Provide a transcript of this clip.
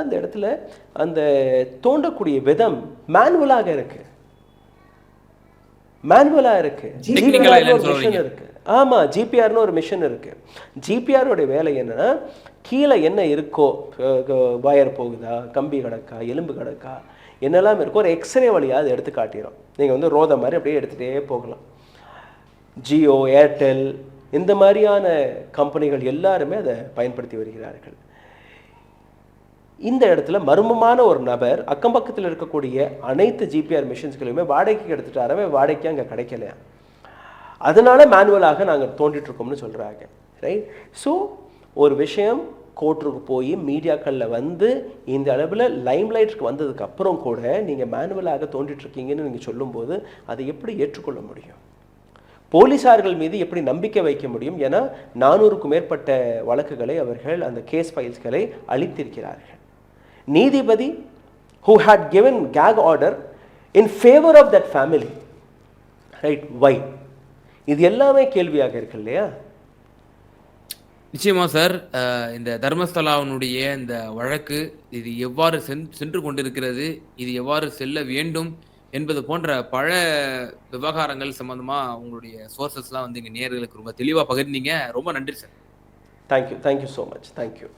அந்த இடத்துல அந்த தோண்டக்கூடிய விதம் மேனுவலாக இருக்கு. ஜிபிஆர்னு ஒரு மிஷின் இருக்கு. ஆமா, ஜிபிஆர்னு ஒரு மிஷின் இருக்கு. ஜிபிஆரோட வேலை என்னன்னா, கீழே என்ன இருக்கோ, வயர் போகுதா, கம்பி கிடக்கா, எலும்பு கிடக்கா, என்னெல்லாம் இருக்கோ ஒரு எக்ஸ்ரே வழியாக அதை எடுத்து காட்டிடும். நீங்கள் வந்து ரோத மாதிரி அப்படியே எடுத்துகிட்டே போகலாம். ஜியோ, ஏர்டெல் இந்த மாதிரியான கம்பெனிகள் எல்லாருமே அதை பயன்படுத்தி வருகிறார்கள். இந்த இடத்துல மர்மமான ஒரு நபர் அக்கம் பக்கத்தில் இருக்கக்கூடிய அனைத்து ஜிபிஆர் மிஷின்ஸ்களையுமே வாடகைக்கு எடுத்துட்டாரவே, வாடகைக்கு அங்கே கிடைக்கலையா, அதனால மேனுவலாக நாங்கள் தோண்டிட்டு இருக்கோம்னு சொல்கிறாங்க. ரைட். ஸோ ஒரு விஷயம் கோர்ட்டுக்கு போய் மீடியாக்களில் வந்து இந்த அளவில் லைம்லைட்டுக்கு வந்ததுக்கு அப்புறம் கூட நீங்கள் மேனுவலாக தோண்டிட்டு இருக்கீங்கன்னு நீங்கள் சொல்லும்போது அதை எப்படி ஏற்றுக்கொள்ள முடியும்? போலீஸார்கள் மீது எப்படி நம்பிக்கை வைக்க முடியும்? ஏன்னா 400க்கும் மேற்பட்ட வழக்குகளை அவர்கள் அந்த கேஸ் ஃபைல்ஸ்களை அளித்திருக்கிறார்கள். நீதிபதி who had given gag order in favor of that family, right? Why? இது எல்லாமே கேள்வியாக இருக்கு இல்லையா? நிச்சயமா சார். இந்த தர்மஸ்தலாவினுடைய இந்த வழக்கு இது எவ்வாறு சென்று கொண்டிருக்கிறது, இது எவ்வாறு செல்ல வேண்டும் என்பது போன்ற பல விவகாரங்கள் சம்பந்தமா உங்களுடைய சோர்சஸ்லாம் வந்து இங்க நேயர்களுக்கு ரொம்ப தெளிவா பகிர்ந்தீங்க. ரொம்ப நன்றி sir. Thank you so much. Thank you.